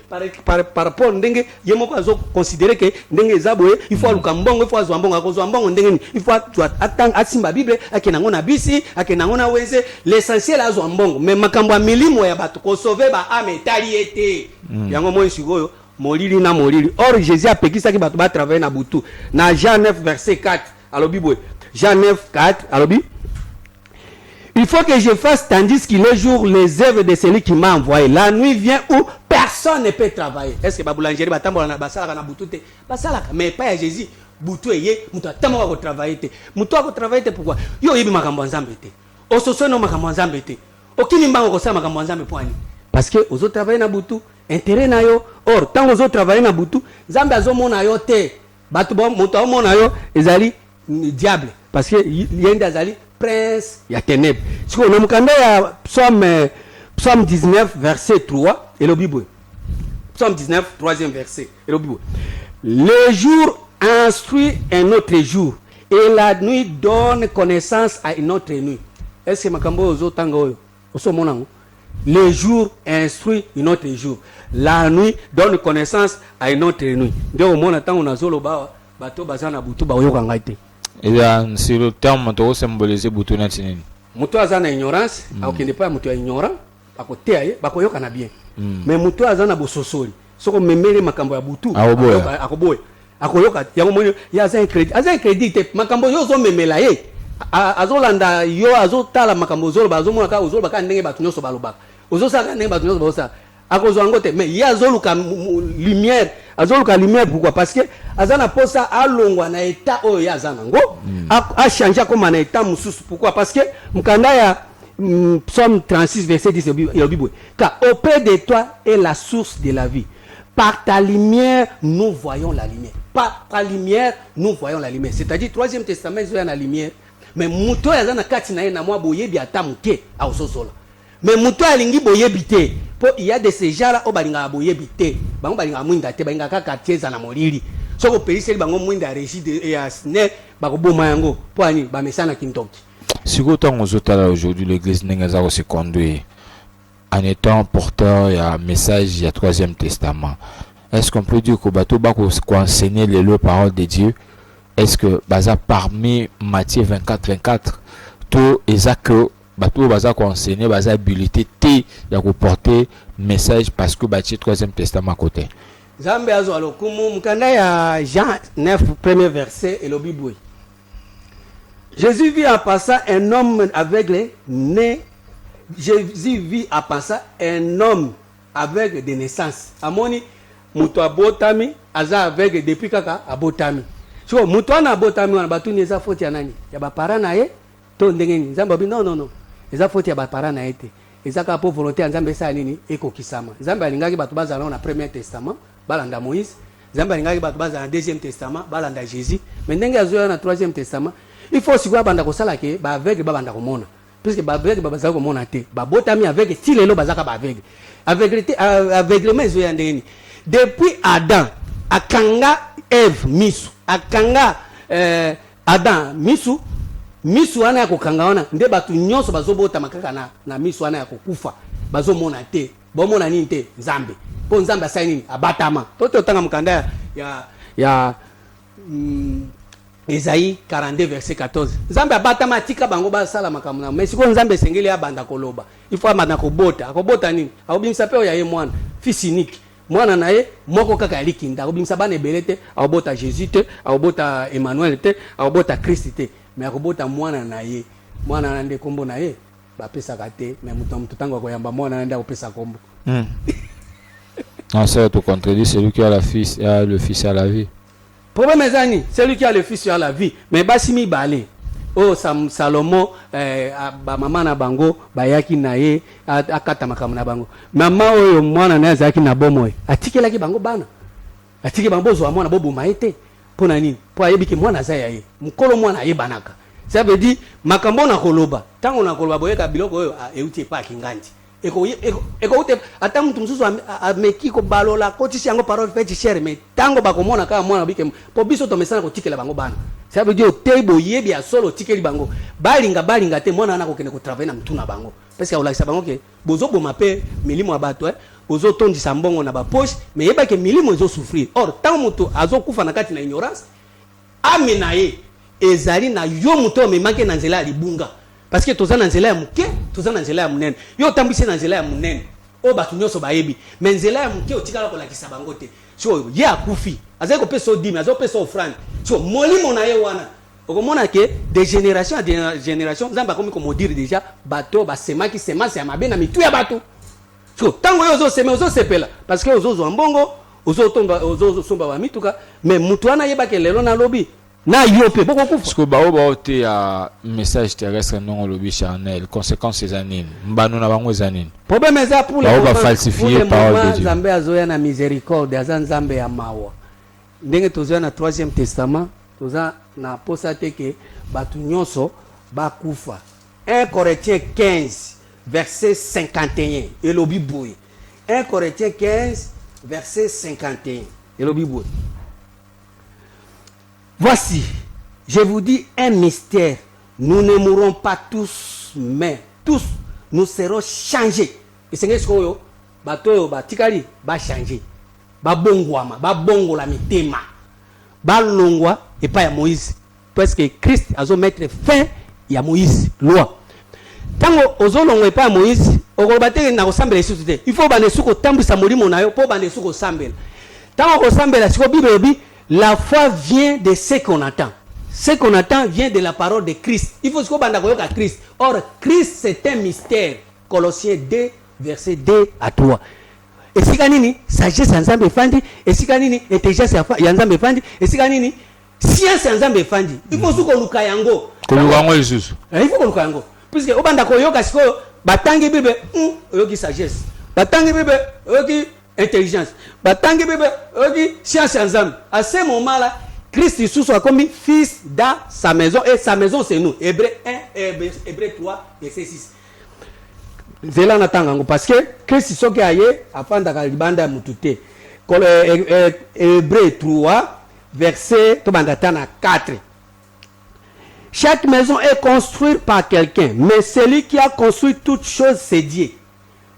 par rapport ndenge yemoko azo considérer que ndenge ezaboye il faut aluka mbongo il faut azwa mbongo akozwa mbongo ndenge il faut atang asimba bible akenango na bisi akenango na weze l'essentiel azwa mbongo mais makambo ya milimo ya bato ko sauver ba ame etali ete yango moi sikoyo molili na molili. Or Jésus apekisaki bato ba travailler na butu na Jean 9 verset 4 alobi boye Jean 9 4 alobi il faut que je fasse tandis qu'il est jour les œuvres de celui qui m'a envoyé. La nuit vient où personne ne peut travailler. Est-ce que baboulangerie batambola na basala na butute basala mais pas à Jésus butu eye mutu atambola ko travailler te mutu ko travailler te pourquoi yo yebi makambo nzambe te ososo no makambo nzambe te okini mbango ko sa makambo nzambe poani parce que ozo travailler na butu intérêt na yo or tant ozo travailler na butu nzambe azomona yo te batu bo mutu omona yo ezali diable parce que yenda azali prince ya ténèbres. Si on a mukanda ya psaume 19 verset 3 et le Bible. Psaume 19 troisième verset et le Bible. Le jour instruit un autre jour et la nuit donne connaissance à une autre nuit. Est-ce que makambo ozo tanga oyo? Oso monango. Le jour instruit une autre jour. La nuit donne connaissance à une autre nuit. Donc, au moins, on a zolo ba bato bazana butu ba yoka ngaite. Et là, c'est le terme qui symbolise butu na tinini. Mutu azana ignorance, akende pas mutu ignorant, akotea ye, bako yoka na bien. Mais mutu azana bososoli. Soko memele makambo ya butu, akoboye. Akoyoka yango moni ya azan crédit te makambo yo zo memela ye. Azolanda yo azotala makambo zolo bazomona ka ozolo baka ndenge batu nyoso balobaka. Ozosaka ndenge batu nyoso bosa. Akozwa ngote mais ya azoluka lumière, azoluka lumière pourquoi? Parce que azana posa alongwa na état oyo ya azana ngo a changer comme na état mususu pourquoi? Parce que mkanda ya Psaume 36 verset 10 il Bible car auprès de toi est la source de la vie. Par ta lumière nous voyons la lumière. Par ta lumière nous voyons la lumière. C'est-à-dire troisième testament ils ont la lumière. Mais muto ya zana kati na ye na mwa boyebi ata muke a ososola. Mais muto alingi boyebi te. Po il y a de ces gens là o balinga boyebi te. Bango balinga mwinda te balinga kaka tieza na molili. Soko periseli bango mwinda régide et asne bako boma yango. Po ani ba mesana kintoki. Si autant aux autres aujourd'hui l'église n'engaza se conduire en étant porteur il y a un message il y a troisième testament. Est-ce qu'on peut dire que bateau ba ko enseigner les paroles de Dieu? Est-ce que baza parmi Matthieu 24 tout exact que bateau baza ko enseigner baza habilité té ya ko porter message parce que Matthieu troisième testament côté. Zambe azo alokumu mkanda ya Jean 9 premier verset et le Bible. Jésus vit en passant un homme aveugle né. Jésus vit en passant un homme aveugle de naissance. Amoni muto abotami aza aveugle depuis kaka abotami. So muto ana abotami wana batu ni eza faute ya nani? Ya ba parents na ye to ndenge ni. Nzambe non. Eza faute ya ba parents na ye te. Eza ka po volonté ya Nzambe sa nini ekokisama. Nzambe alingaki batu bazala na premier testament balanda Moïse. Nzambe alingaki batu bazala na deuxième testament balanda Jésus. Mais ndenge azoya na troisième testament il faut aussi banda kosala ke ba aveugle ba banda komona puisque ba aveugle ba bazaka komona te ba botami aveugle ti lelo bazaka ba aveugle aveuglement ezo ya ndeni depuis Adam akanga Eve misu akanga Adam misu wana ya kokanga wana nde batu nyonso bazobota makaka na misu wana ya kokufa bazomona te bomona nini te Nzambe po Nzambe asai nini abatama toto tanga mukanda ya Esaïe 42 verset 14. Nzambe abatama atika bango basala makambo na mais siko Nzambe sengeli abanda koloba. Il faut amana kobota. Akobota nini? Akobimisa pe ya ye mwana, fils unique. Mwana na ye moko kaka alikinda. Akobimisa bana ebele te, akobota Jésus te, akobota Emmanuel te, akobota Christ te. Mais akobota mwana na ye. Mwana na nde kombo na ye bapesa kate, mais mutu tango akoyamba mwana na nde akopesa kombo. Non, ça te contredit celui qui a le fils à la vie. Problème est zani, celui qui a le fils sur la vie, mais basimi balé. Oh Salomon ba mama na bango bayaki na ye akata makambo na bango. Mama oyo mwana na zaki na bomoy. Atikelaki bango bana. Atike bango zo mwana bobo maete. Pona nini? Po ayebiki mwana za ye. Mukolo mwana ye banaka. Ça veut dire makambo na koloba. Tango na koloba boyeka biloko oyo euti pa kinganti. Eko ute ata mtu msusu ameki ko balola kotisi yango parole fait cher mais tango bakomona kama mwana bike po biso to mesana ko tikela bango bana ça veut dire tebo yebi ya solo tikeli bango balinga te mwana anako kene ko travailler na mtuna bango parce que olakisa bango ke bozo boma pe milimo abato bozo tondisa mbongo na ba poche mais yeba ke milimo ezo souffrir or tango mutu azokufa na kati na ignorance amena ye ezali na yo muto me manke na nzela libunga. Parce que tozana nzela ya muke, tozana nzela ya munene. Yo tambisi na nzela ya munene. O batu nyoso bayebi. Mais nzela ya muke otikala ko lakisa bango te. So ye akufi. Azako peso dimi, azako peso offrande. So molimo na ye wana. Okomona ke de génération à génération, Nzambe akomi ko modire déjà bato ba semaki semence ya mabe na mitu ya bato. So tango yo zo sema ozo sepela parce que ozo zo mbongo, ozo tomba ozo somba ba mituka, mais mutu wana yeba ke lelo na lobi. Na yope beaucoup kufa. Parce que bao te a message terrestre non lobi charnel, conséquences ces années. Mbanu na bango zanine. Problème est pour les va falsifier parole de Dieu. Nzambe azoya na miséricorde, azan Nzambe ya mawa. Ndenge tozoya na troisième testament, toza na posa te ke batu nyonso bakufa. 1 Corinthiens 15 verset 51 elobi boye. 1 Corinthiens 15 verset 51 elobi boye. Voici, je vous dis un mystère. Nous ne mourrons pas tous, mais tous nous serons changés esengeli sikoyo bato oyo batikali bachange babongwama babongola mitema balongwa epai ya Moïse parce que Christ azomettre fin ya Moïse loi tango ozolongwa epai ya Moïse okoloba te na kosambela lisusu te il faut bande suko tambwisa molimo na yo mpo bande suko sambela tango kosambela siko Bible ebi la foi vient de ce qu'on attend. Ce qu'on attend vient de la parole de Christ. Il faut que bande koyoka Christ. Or Christ c'est un mystère. Colossiens 2 verset 2 à 3. Esika nini sagesse ya Nzambe efandi, esika nini intelligence ya Nzambe efandi, esika nini science ya Nzambe efandi. Il faut suko luka yango. Koluka yango Yesus. Il faut koluka yango. Puisque obanda koyoka sikoyo batangi Bible oyoki sagesse. Batangi Bible oyoki intelligence. Batangi Bible oyoki science ya Nzambe. À ce moment-là, Christ Jésus a commis fils dans sa maison et sa maison c'est nous. Hébreu 1 Hébreu 3 verset 6. Zela natangango parce que Christ soki aye afanda ka libanda ya mutu te. Hébreu 3 verset to bandatana 4. Chaque maison est construite par quelqu'un, mais celui qui a construit toute chose c'est Dieu.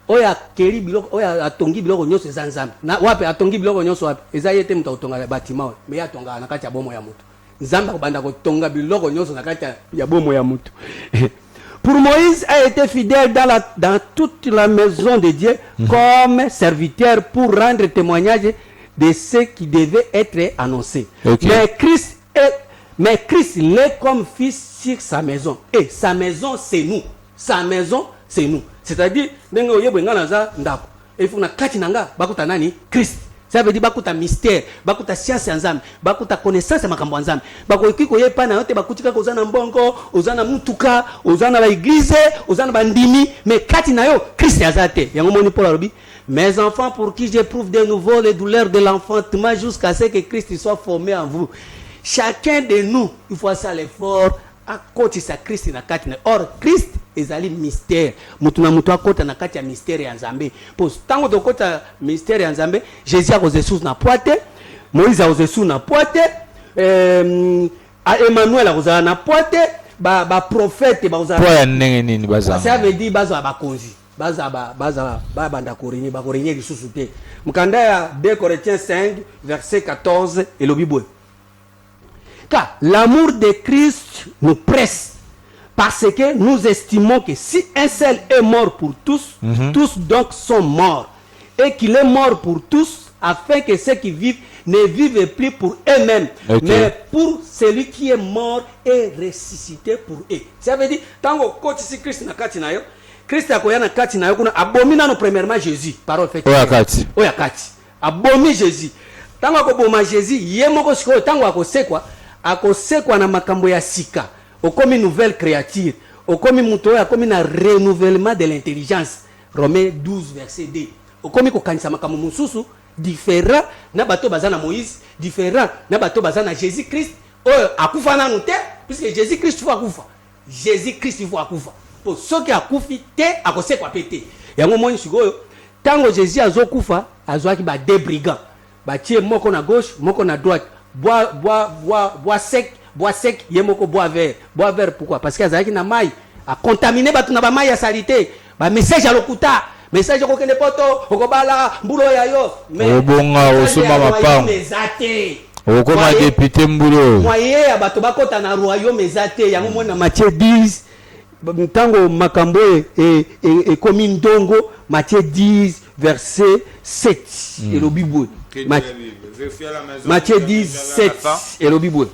Oya keri biloko oya atongi biloko nyonso eza Nzambe. Na wapi atongi biloko nyonso wapi? Eza yete mutu otonga bâtiment, mais ya tonga na kati ya bomo ya mutu. Nzambe kobanda kotonga biloko nyonso na kati ya bomo ya mutu. Pour Moïse a été fidèle dans toute la maison de Dieu comme serviteur pour rendre témoignage de ce qui devait être annoncé. Okay. Mais Christ l'est comme fils sur sa maison. Et sa maison c'est nous. Sa maison c'est nous. C'est-à-dire, il faut que nani Christ. Ça veut dire bakuta mystère, bakuta science ya Nzambe, bakuta connaissance ya makambo ya Nzambe. Bakoki koyepa na yote bakutika kozana mbongo, ozana mutuka, ozana ba église, ozana bandimi, mais kati na yo Christ azate. Yango moni Paul alobi, mes enfants pour qui j'éprouve de nouveau les douleurs de l'enfantement jusqu'à ce que Christ soit formé en vous. Chacun de nous, il faut faire l'effort à côté sa Christ na kati na. Or Christ ezali mystère. Mutu na mutu akota na kati ya mystère ya Nzambe. Pos tango to kota mystère ya Nzambe, Jésus a Jésus na poite, Moïse a Jésus na poite, Emmanuel a kozala na poite, ba prophète ba kozala. Poya ndenge nini baza. Ça veut dire baza ba konzi. Baza ba banda korenye ba korenye lisusu te. Mukanda ya 2 Corinthiens 5 verset 14 et le Bible. Car l'amour de Christ nous presse. Parce que nous estimons que si un seul est mort pour tous, tous donc sont morts. Et qu'il est mort pour tous, afin que ceux qui vivent ne vivent plus pour eux-mêmes, mais pour celui qui est mort et ressuscité pour eux. Ça veut dire, tango koti si Christ na kati na yo, Christ akoya na kati na yo kuna abomina no premièrement Jésus, parole faite. Oya kati. Oya kati. Abomi Jésus. Tango akoboma Jésus, ye moko sikoyo tango akosekwa na makambo ya sika. Comme une nouvelle créature, comme un renouvellement de l'intelligence. Romains 12 verset 2. Comme kokanisa makambo mususu différent na bato bazana Moïse, différent na bato bazana Jésus Christ. Akufa na nute puisque Jésus Christ faut akufa. Jésus Christ faut akufa. Pour ceux qui akufi te akosekwa pete. Yango moni sikoyo tango Jésus azokufa azwaki ba deux brigands. Ba tie moko na gauche, moko na droite. Bois sec, yemoko bois vert. Bois vert pourquoi? Parce que azaki na mai a contaminé batu na ba mai ya salité. Ba message à lokuta, message ko kene poto, okobala mbulo ya yo. Mais obonga osoma mapam. Okoma député mbulo. Moyen ya bato bakota na royaume ezate yango mona Matthieu 10 ntango makambo et comme ndongo Matthieu 10 verset 7 et le Bible. Matthieu 10 7 et le Bible.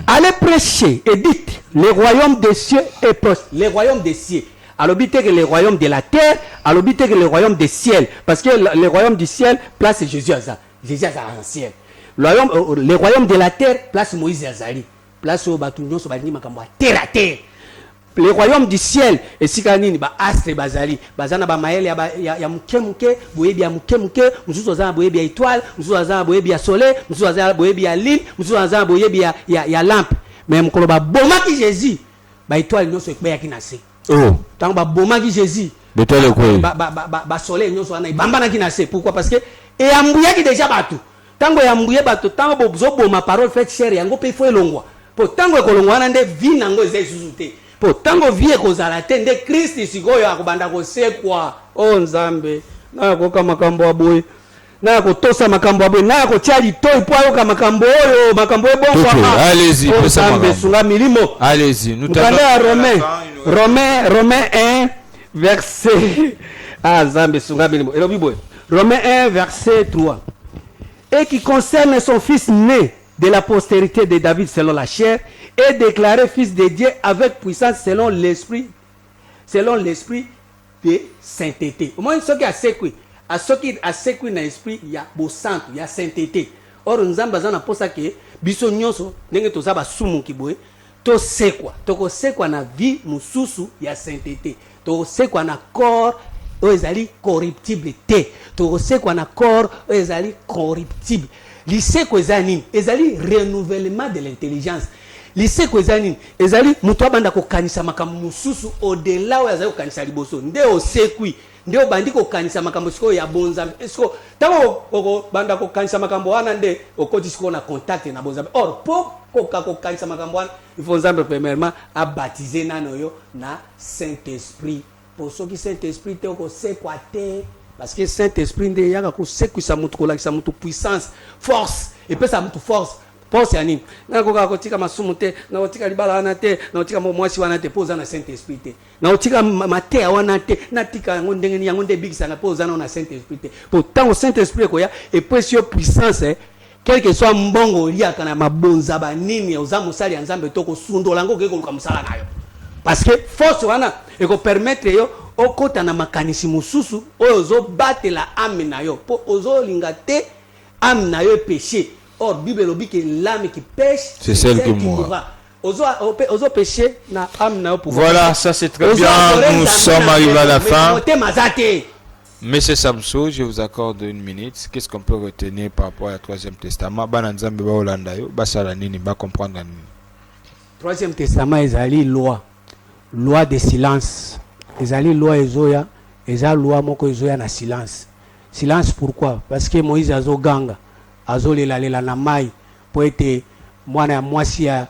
Allez prêcher et dites, le royaume des cieux est proche. Le royaume des cieux. Alors, dites que le royaume de la terre, alors dites que le royaume des ciels. Parce que le royaume du ciel place Jésus à ça. Jésus à en ciel. Le royaume de la terre place Moïse à Zali. Place au bâtonnier, sur le terre à terre. Le royaume du ciel, et si kanini ba astre bazali, bazana ba maele ya muke boyebi ya muke, mususu azana boyebi ya étoile, mususu azana boyebi ya soleil, mususu azana boyebi ya lune, mususu azana boyebi ya lampe. Mais mukolo ba bomaki Jésus, ba étoile nyonso ekbeya kinase. Oh, tango ba bomaki Jésus. L'étoile quoi? Ba soleil nyonso ana ibambana kinase. Pourquoi? Parce que et ambuyaki déjà batu. Tango ya ambuye batu, tango bozo boma parole faite chair yango pe fo elongwa. Po tango ekolongwa na nde vie nango ezai suzute. po tango vie kozala te nde Kristo sikoyo akobanda kosekwa o Nzambe na koka makambo aboye na kotosa makambo aboye na kotia litoi po ayoka makambo oyo makambo ebongo allez-y pesa makambo sunga milimo allez-y nous t'avons Romains 1 verset Nzambe sunga milimo elobi boye Romains 1 verset 3 et qui concerne son fils né de la postérité de David selon la chair et déclaré fils de Dieu avec puissance selon l'esprit de sainteté. Au moins ce qui a sekui na esprit ya bo santo ya sainteté. Or nzamba za na posa ke biso nyonso ndenge toza ba sumu kiboye to sekwa na vie mususu ya sainteté. To sekwa na corps ezali corruptible te. To sekwa na corps ezali corruptible. Liseko ezali ezali renouvellement de l'intelligence. Liseko ezali ezali mutu abanda kokanisa makambo mususu au-delà oyo azali kokanisa liboso nde osekwi nde obandi kokanisa makambo siko ya bonzambe siko tango banda kokanisa makambo wana nde okoti siko na contact na bonzambe or po kokanisa makambo wana il faut nzambe premièrement a baptiser nano yo na Saint-Esprit pour ceux qui Saint-Esprit te okosekwa te parce que Saint-Esprit nde yaka kosekwisa mutu kolakisa mutu puissance force et puis ça mutu force Pense à nini na koka kotika masumu te na kotika libala wana te na kotika mwasi wana te poza na Saint-Esprit te na kotika matea wana te na tika yango ndenge ni yango nde bigisa na poza na Saint-Esprit te pourtant au Saint-Esprit koya et précieux puissance quel que soit mbongo liaka na mabonza ba nini oza musali nzambe toko sundola ngo ke koluka musala nayo parce que force wana e ko permettre yo okota na makanisi mususu oyo zo batela ame na yo po ozo linga te ame na yo péché. Or, Bible dit que l'âme qui pêche, c'est celle qui mourra. Ozo péché na âme na pour. Voilà, ça c'est très bien. Nous sommes arrivés à la fin. Monsieur Samso, je vous accorde une minute. Qu'est-ce qu'on peut retenir par rapport au Troisième Testament? Bananzambe ba Olanda yo, basala nini, ba comprendre nini. Troisième Testament ezali loi de silence. Ezali loi ezoya, ezali loi moko ezoya na silence. Silence pourquoi? Parce que Moïse azo ganga. Azolela na mai po ete mwana ya mwasi ya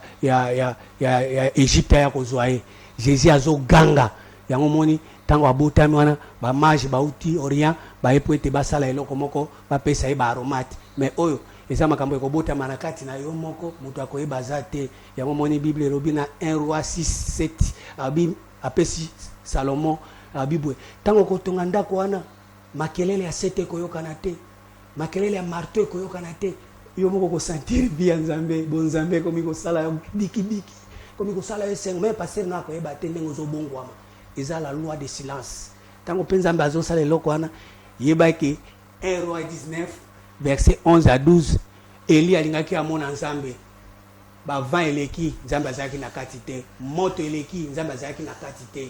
Egypte ya kozwa ye Jésus azo ganga yango moni tango abotami wana ba mage bauti orient ba ye po ete basala eloko moko ba pesa ye ba aromate mais oyo eza makambo ekobota manakati na yo moko mutu akoyeba za te yango moni Bible elobi na 1 roi 6:7 abi apesi Salomon abibwe tango kotonga ndako wana makelele ya sete koyokana te makelele ya marteau koyokana te yo moko ko sentir bien nzambe bonzambe komi ko sala diki komi ko sala eseng mais passer na ko eba te ndengo zo bongwama eza la loi de silence tango penza mbazo sala eloko wana yeba ke 1 roi 19 verset 11 à 12 Eli alingaki amona nzambe ba vent eleki nzambe azaki na kati te moto eleki nzambe azaki na kati te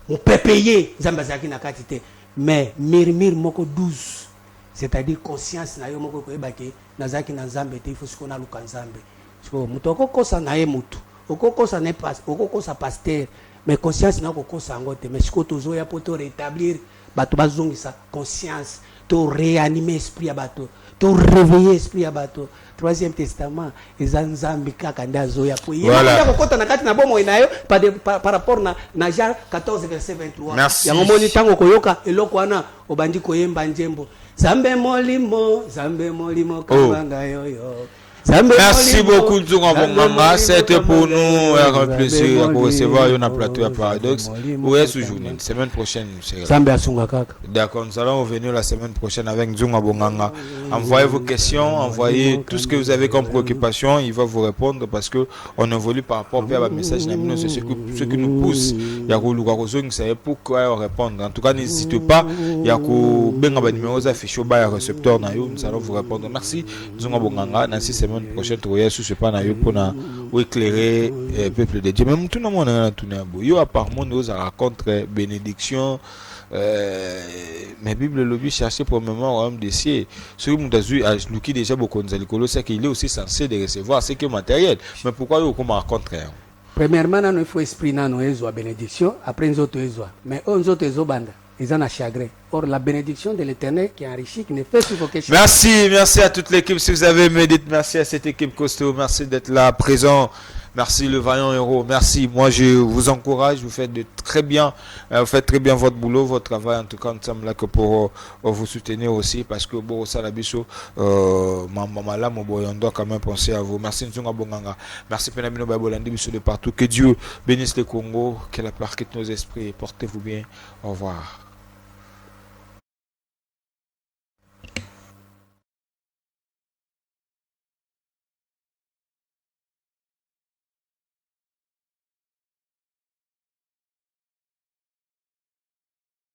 mopepeye nzambe azaki na kati te mais murmure moko 12 c'est-à-dire conscience na yo moko koyeba ke nazaki na nzambe te il faut sikona luka nzambe siko muto okokosa na ye mutu okokosa ne pas okokosa pasteur mais conscience na okokosa ngo te mais siko tozoya po to rétablir bato bazongisa conscience to réanimer esprit ya bato to réveiller esprit ya bato. Troisième Testament eza nzambe kaka nda zoya po voilà. Kokota na kati na bomo na yo par rapport na Jean 14 verset 23 yango moni tango koyoka eloko wana obandi koyemba njembo Zambe molimo kabanga yoyo. Merci beaucoup Nzunga Bonganga, c'était pour nous un plaisir de recevoir un plateau à Paradoxe. Où est ce journée? Semaine prochaine. D'accord, nous allons revenir la semaine prochaine avec Nzunga Bonganga. Envoyez vos questions, envoyez tout ce que vous avez comme préoccupation, il va vous répondre parce que on évolue par rapport à message. C'est ce qui nous pousse. Il y a pourquoi répondre. En tout cas, n'hésitez pas. Il y a un numéro affiché au récepteur. Nous allons vous répondre. Merci Nzunga Bonganga. Merci semaine prochaine trouver sous ce pan pour éclairer le peuple de Dieu. Même tout le monde a tourné à bout. Yo apparemment nous rencontre bénédiction. Mais Bible lobby chercher pour le moment au royaume des cieux. Ce que nous avons vu déjà beaucoup de l'école, c'est qu'il est aussi censé de recevoir ce qui est matériel. Mais pourquoi yo comme rencontre? Premièrement, il faut esprit na no ezo bénédiction. Après nous autres ezo. Mais nous autres ezo banda. Ils ont un chagrin. Or, la bénédiction de l'Éternel qui enrichit, qui ne fait sur vos questions. Merci à toute l'équipe. Si vous avez médité, merci à cette équipe costaud. Merci d'être là, présent. Merci le vaillant héros. Merci. Moi je vous encourage. Vous faites très bien. Vous faites très bien votre boulot, votre travail. En tout cas, nous sommes là que pour vous soutenir aussi parce que bon ça la biso maman là mon boy on doit quand même penser à vous. Merci Nzunga Bonganga. Merci Penamino Babolandi biso de partout. Que Dieu bénisse le Congo. Que la paix quitte nos esprits. Portez-vous bien. Au revoir.